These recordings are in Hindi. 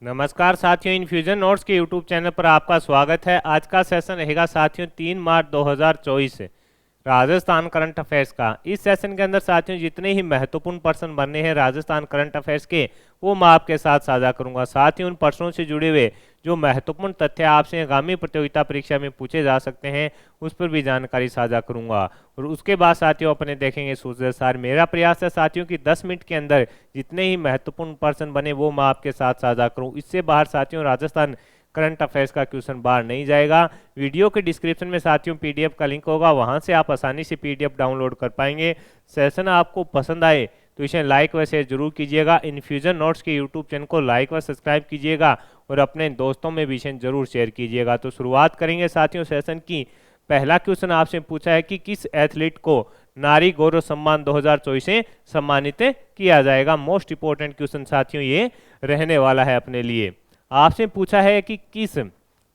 नमस्कार साथियों, इन्फ्यूजन नोट्स के यूट्यूब चैनल पर आपका स्वागत है। आज का सेशन रहेगा साथियों 3 मार्च 2024 राजस्थान करंट अफेयर्स का। इस सेशन के अंदर साथियों जितने ही महत्वपूर्ण प्रश्न बनने हैं राजस्थान करंट अफेयर्स के, वो मैं आपके साथ साझा करूंगा। साथ ही उन प्रश्नों से जुड़े हुए जो महत्वपूर्ण तथ्य आपसे आगामी प्रतियोगिता परीक्षा में पूछे जा सकते हैं उस पर भी जानकारी साझा करूंगा। और उसके बाद साथियों अपने देखेंगे सूत्र सार। मेरा प्रयास है साथियों कि 10 मिनट के अंदर जितने ही महत्वपूर्ण प्रश्न बने वो मैं आपके साथ साझा करूं। इससे बाहर साथियों राजस्थान करंट अफेयर्स का क्वेश्चन बाहर नहीं जाएगा। वीडियो के डिस्क्रिप्शन में साथियों पीडीएफ का लिंक होगा, वहां से आप आसानी से पीडीएफ डाउनलोड कर पाएंगे। सेशन आपको पसंद आए तो इसे लाइक व शेयर जरूर कीजिएगा। इन्फ्यूजन नोट्स के यूट्यूब चैनल को लाइक व सब्सक्राइब कीजिएगा और अपने दोस्तों में भी इसे जरूर शेयर कीजिएगा। तो शुरुआत करेंगे साथियों सेशन की। पहला क्वेश्चन आपसे पूछा है कि किस एथलीट को नारी गौरव सम्मान 2024 से सम्मानित किया जाएगा। मोस्ट इंपोर्टेंट क्वेश्चन साथियों ये रहने वाला है अपने लिए। आपसे पूछा है कि किस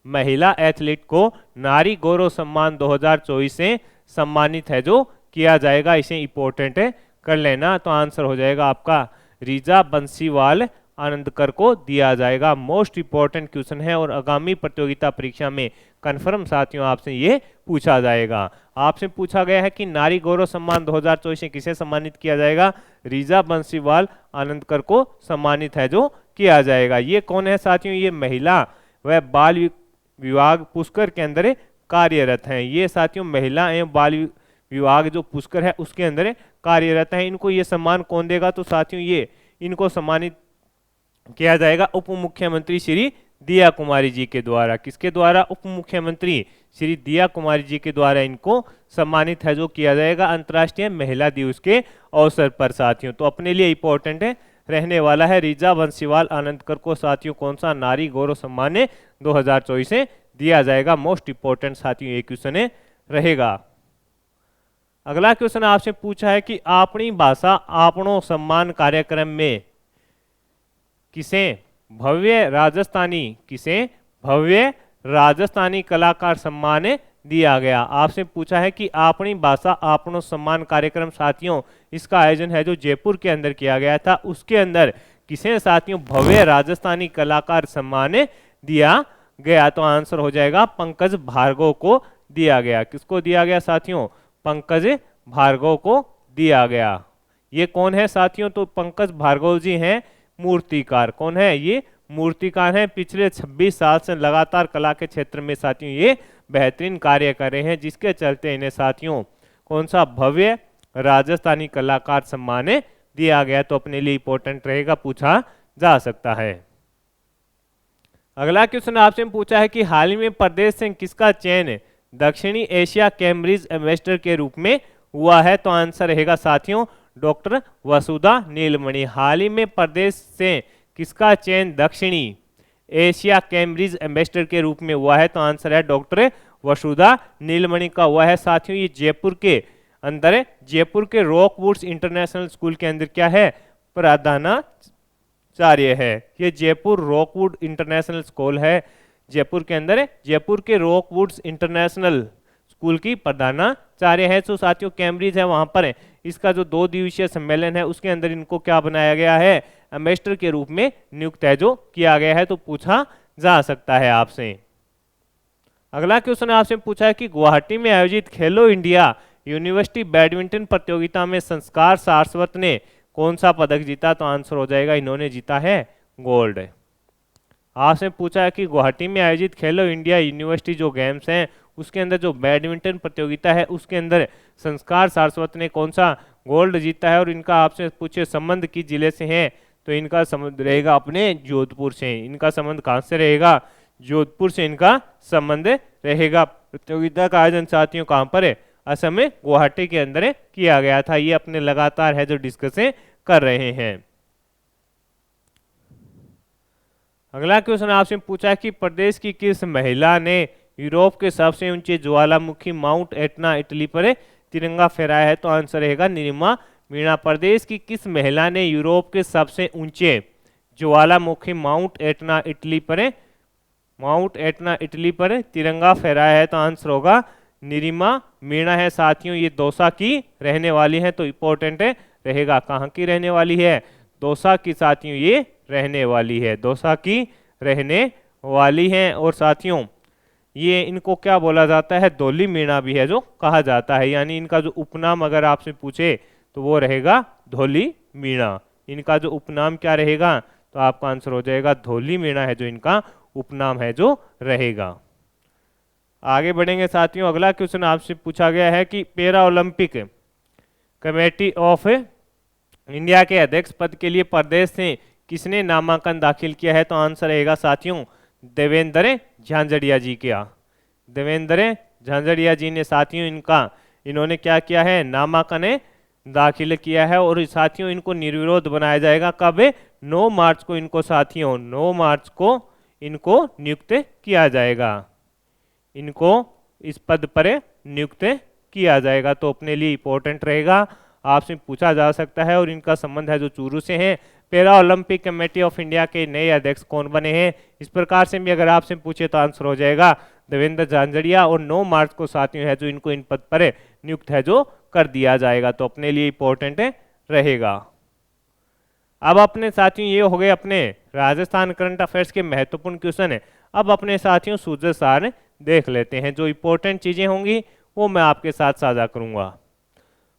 महिला एथलीट को नारी गौरव सम्मान 2024 से सम्मानित है जो किया जाएगा। इसे इंपॉर्टेंट कर लेना, तो आंसर हो जाएगा आपका रीजा बंसीवाल आनंदकर को दिया जाएगा। मोस्ट इंपॉर्टेंट क्वेश्चन है और आगामी प्रतियोगिता परीक्षा में कन्फर्म साथियों आपसे ये पूछा जाएगा। आपसे पूछा गया है कि नारी गौरव सम्मान 2024 से किसे सम्मानित किया जाएगा। रीजा बंसीवाल आनंदकर को सम्मानित है जो किया जाएगा। ये कौन है साथियों, ये महिला व बाल विभाग पुष्कर के अंदर कार्यरत हैं। ये साथियों महिला एवं बाल विभाग जो पुष्कर है उसके अंदर कार्यरत हैं। इनको ये सम्मान कौन देगा, तो साथियों ये इनको सम्मानित किया जाएगा उप मुख्यमंत्री श्री दिया कुमारी जी के द्वारा। किसके द्वारा, उप मुख्यमंत्री श्री दिया कुमारी जी के द्वारा इनको सम्मानित है जो किया जाएगा अंतर्राष्ट्रीय महिला दिवस के अवसर पर साथियों। तो अपने लिए इंपॉर्टेंट है रहने वाला है रीजा बंसीवाल आनंदकर को साथियों कौन सा नारी गौरव सम्मान 2024 से दिया जाएगा। मोस्ट इंपॉर्टेंट साथियों ये क्वेश्चन रहेगा। अगला क्वेश्चन आपसे पूछा है कि अपनी भाषा आपनो सम्मान कार्यक्रम में किसे भव्य राजस्थानी कलाकार सम्मान दिया गया। आपसे पूछा है कि अपनी भाषा आपनो सम्मान कार्यक्रम साथियों इसका आयोजन है जो जयपुर के अंदर किया गया था, उसके अंदर किसे साथियों भव्य राजस्थानी कलाकार सम्मान दिया गया। तो आंसर हो जाएगा पंकज भार्गव को दिया गया। किसको दिया गया साथियों, पंकज भार्गव को दिया गया। ये कौन है साथियों, तो पंकज भार्गव जी हैं मूर्तिकार। कौन है ये, मूर्तिकार हैं। पिछले 26 साल से लगातार कला के क्षेत्र में साथियों ये बेहतरीन कार्य कर रहे हैं, जिसके चलते इन्हें साथियों कौन सा भव्य राजस्थानी कलाकार सम्मान दिया गया। तो अपने लिए इंपॉर्टेंट रहेगा, पूछा जा सकता है। अगला क्वेश्चन आपसे पूछा है कि हाल ही में प्रदेश से किसका चयन दक्षिणी एशिया कैम्ब्रिज एम्बेसडर के रूप में हुआ है। तो आंसर रहेगा साथियों डॉक्टर वसुधा नीलमणि। हाल ही में प्रदेश से किसका चयन दक्षिणी एशिया कैम्ब्रिज एम्बेसडर के रूप में हुआ है। तो आंसर है डॉक्टर वसुधा नीलमणि का हुआ है। साथियों ये जयपुर के अंदर जयपुर के रॉकवुड्स इंटरनेशनल स्कूल के अंदर क्या है, प्रधानाचार्य है। ये जयपुर रॉकवुड इंटरनेशनल स्कूल है जयपुर के अंदर, जयपुर के रॉकवुड्स इंटरनेशनल स्कूल की प्रधानाचार्य है। तो साथियों कैम्ब्रिज है वहां पर इसका जो 2 दिवसीय सम्मेलन है उसके अंदर इनको क्या बनाया गया है, एम्बेसडर के रूप में नियुक्त है जो किया गया है। तो पूछा जा सकता है आपसे। अगला क्वेश्चन आपसे पूछा है कि गुवाहाटी में आयोजित खेलो इंडिया यूनिवर्सिटी बैडमिंटन प्रतियोगिता में संस्कार सारस्वत ने कौन सा पदक जीता। तो आंसर हो जाएगा इन्होंने जीता है गोल्ड। आपसे पूछा है कि गुवाहाटी में आयोजित खेलो इंडिया यूनिवर्सिटी जो गेम्स हैं उसके अंदर जो बैडमिंटन प्रतियोगिता है उसके अंदर संस्कार सारस्वत ने कौन सा गोल्ड जीता है। और इनका आपसे पूछे संबंध किस जिले से है, तो इनका संबंध रहेगा अपने जोधपुर से। इनका संबंध कहाँ से रहेगा, जोधपुर से इनका संबंध रहेगा। प्रतियोगिता का आयोजन साथियों कहाँ पर है, असम में गुवाहाटी के अंदर किया गया था। ये अपने लगातार है जो डिस्कस कर रहे हैं। अगला क्वेश्चन आपसे पूछा है कि प्रदेश की किस महिला ने यूरोप के सबसे ऊंचे ज्वालामुखी माउंट एटना इटली पर तिरंगा फहराया है। तो आंसर रहेगा निरिमा मीणा। प्रदेश की किस महिला ने यूरोप के सबसे ऊंचे ज्वालामुखी माउंट एटना इटली पर तिरंगा फहराया है। तो आंसर होगा निरिमा मीणा है। साथियों ये दौसा की रहने वाली है, तो इंपॉर्टेंट रहेगा। कहाँ की रहने वाली है, दौसा की साथियों ये रहने वाली है, दौसा की रहने वाली हैं। और साथियों ये इनको क्या बोला जाता है, धौली मीणा भी है जो कहा जाता है, यानी इनका जो उपनाम अगर आपसे पूछे तो वो रहेगा धौली मीणा। इनका जो उपनाम क्या रहेगा, तो आपका आंसर हो जाएगा धौली मीणा है जो इनका उपनाम है जो रहेगा। आगे बढ़ेंगे साथियों, अगला क्वेश्चन आपसे पूछा गया है कि para Olympic committee of India के अध्यक्ष पद के लिए प्रदेश से किसने नामांकन दाखिल किया है, तो आंसर रहेगा साथियों देवेंद्र झांझड़िया जी का। देवेंद्र झांझड़िया जी ने साथियों इन्होंने क्या किया है, नामांकन दाखिल किया है। और साथियों इनको निर्विरोध बनाया जाएगा, कब, 9 मार्च को इनको साथियों 9 मार्च को इनको नियुक्त किया जाएगा, इनको इस पद पर नियुक्त किया जाएगा। तो अपने लिए इंपॉर्टेंट रहेगा, आपसे पूछा जा सकता है। और इनका संबंध है जो चूरू से है। Para Olympic committee of India के नए अध्यक्ष कौन बने हैं, इस प्रकार से भी अगर आपसे पूछे तो आंसर हो जाएगा देवेंद्र झांझड़िया। और 9 मार्च को साथियों है जो इनको इन पद पर नियुक्त है जो कर दिया जाएगा, तो अपने लिए इंपॉर्टेंट रहेगा। अब अपने साथियों ये हो गए अपने राजस्थान करंट अफेयर्स के महत्वपूर्ण क्वेश्चन है। अब अपने साथियों सूझे सार देख लेते हैं, जो इंपॉर्टेंट चीजें होंगी वो मैं आपके साथ साझा करूंगा।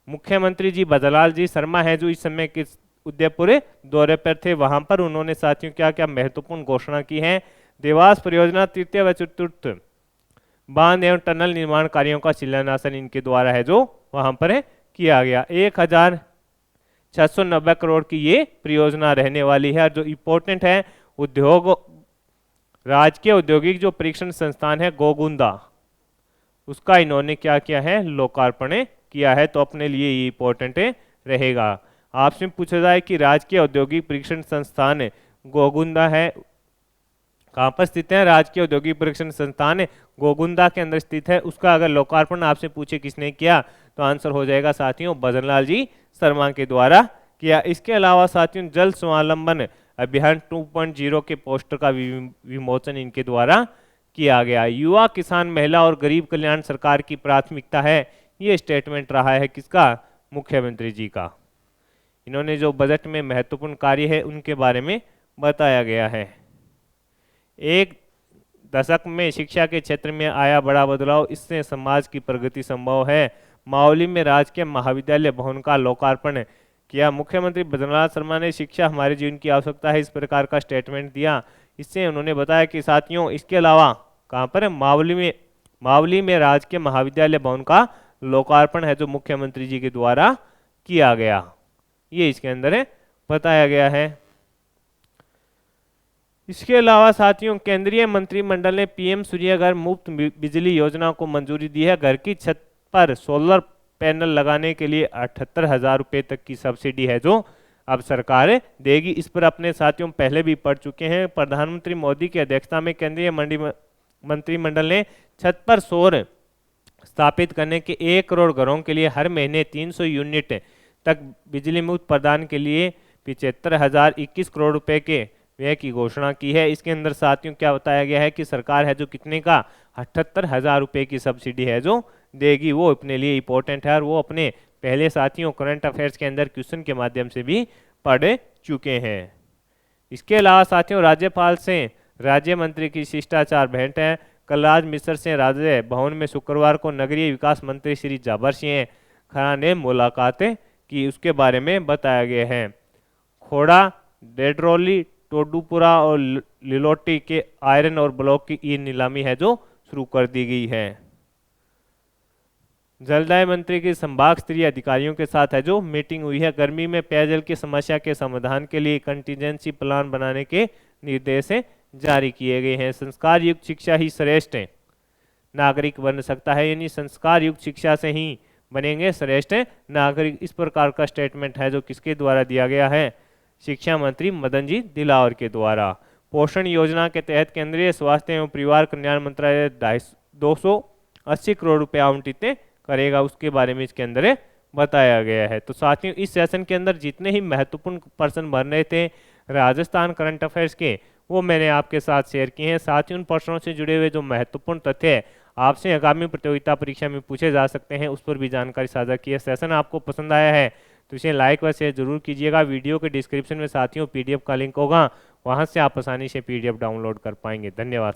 मुख्यमंत्री जी भजनलाल जी शर्मा है जो इस समय किस उदयपुर दौरे पर थे, वहां पर उन्होंने साथियों क्या क्या महत्वपूर्ण घोषणा की है। देवास परियोजना तृतीय व चतुर्थ बांध एवं टनल निर्माण कार्यों का शिलान्यासन इनके द्वारा है जो वहां पर किया गया। 1690 करोड़ की ये परियोजना रहने वाली है। जो इंपॉर्टेंट है, उद्योग राजकीय औद्योगिक जो परीक्षण संस्थान है गोगुंदा, उसका इन्होंने क्या किया है, लोकार्पण किया है। तो अपने लिए ये इंपॉर्टेंट रहेगा। आपसे पूछा जाए कि राजकीय औद्योगिक परीक्षण संस्थान गोगुंदा है, कहाँ पर स्थित है, राजकीय औद्योगिक परीक्षण संस्थान गोगुंदा के अंदर स्थित है। उसका अगर लोकार्पण आपसे पूछे किसने किया, तो आंसर हो जाएगा साथियों भजनलाल जी शर्मा के द्वारा किया। इसके अलावा साथियों जल स्वावलंबन अभियान 2.0 के पोस्टर का विमोचन इनके द्वारा किया गया। युवा, किसान, महिला और गरीब कल्याण सरकार की प्राथमिकता है, ये स्टेटमेंट रहा है किसका, मुख्यमंत्री जी का। इन्होंने जो बजट में महत्वपूर्ण कार्य है उनके बारे में बताया गया है। एक दशक में शिक्षा के क्षेत्र में आया बड़ा बदलाव, इससे समाज की प्रगति संभव है। मावली में राजकीय महाविद्यालय भवन का लोकार्पण किया। मुख्यमंत्री भजनलाल शर्मा ने शिक्षा हमारे जीवन की आवश्यकता है, इस प्रकार का स्टेटमेंट दिया। इससे उन्होंने बताया कि साथियों इसके अलावा कहाँ पर, मावली में राजकीय महाविद्यालय भवन का लोकार्पण है जो मुख्यमंत्री जी के द्वारा किया गया, ये इसके अंदर बताया गया है। इसके अलावा साथियों केंद्रीय मंत्रिमंडल ने पीएम सूर्यघर मुफ्त बिजली योजना को मंजूरी दी है। घर की छत पर सोलर पैनल लगाने के लिए 78,000 रुपये तक की सब्सिडी है जो अब सरकार देगी। इस पर अपने साथियों पहले भी पढ़ चुके हैं। प्रधानमंत्री मोदी की अध्यक्षता में केंद्रीय मंत्रिमंडल ने छत पर सौर स्थापित करने के 1 करोड़ घरों के लिए हर महीने 300 यूनिट तक बिजली मुफ्त प्रदान के लिए 75,021 करोड़ रुपए के व्यय की घोषणा की है। इसके अंदर साथियों क्या बताया गया है कि सरकार है जो कितने का 78,000 रुपये की सब्सिडी है जो देगी, वो अपने लिए इंपॉर्टेंट है। और वो अपने पहले साथियों करंट अफेयर्स के अंदर क्वेश्चन के माध्यम से भी पढ़ चुके हैं। इसके अलावा साथियों राज्यपाल से राज्य मंत्री की शिष्टाचार भेंट है। कलराज मिश्र से राज्य भवन में शुक्रवार को नगरीय विकास मंत्री श्री जाबर सिंह खरा ने मुलाकात की, उसके बारे में बताया गया है। खोड़ा, डेडरोली, टोडूपुरा और लिलोटी के आयरन और ब्लॉक की ई नीलामी है जो शुरू कर दी गई है। जलदाय मंत्री की संभाग स्तरीय अधिकारियों के साथ है जो मीटिंग हुई है। गर्मी में पेयजल की समस्या के समाधान के लिए कंटीजेंसी प्लान बनाने के निर्देश जारी किए गए हैं। संस्कार युक्त शिक्षा ही श्रेष्ठ नागरिक बन सकता है, यानी संस्कार युक्त शिक्षा से ही बनेंगे श्रेष्ठ नागरिक, इस प्रकार का स्टेटमेंट है जो किसके द्वारा दिया गया है, शिक्षा मंत्री मदन जी दिलावर के द्वारा। पोषण योजना के तहत केंद्रीय स्वास्थ्य एवं परिवार कल्याण मंत्रालय 280 करोड़ रुपए आवंटित करेगा, उसके बारे में इसके अंदर बताया गया है। तो साथियों इस सेशन के अंदर जितने ही महत्वपूर्ण प्रश्न बन रहे थे राजस्थान करंट अफेयर्स के, वो मैंने आपके साथ शेयर किए हैं। साथ ही उन प्रश्नों से जुड़े हुए जो महत्वपूर्ण तथ्य आपसे आगामी प्रतियोगिता परीक्षा में पूछे जा सकते हैं, उस पर भी जानकारी साझा की है। सेशन आपको पसंद आया है तो इसे लाइक व शेयर जरूर कीजिएगा। वीडियो के डिस्क्रिप्शन में साथियों PDF का लिंक होगा, वहां से आप आसानी से PDF डाउनलोड कर पाएंगे। धन्यवाद।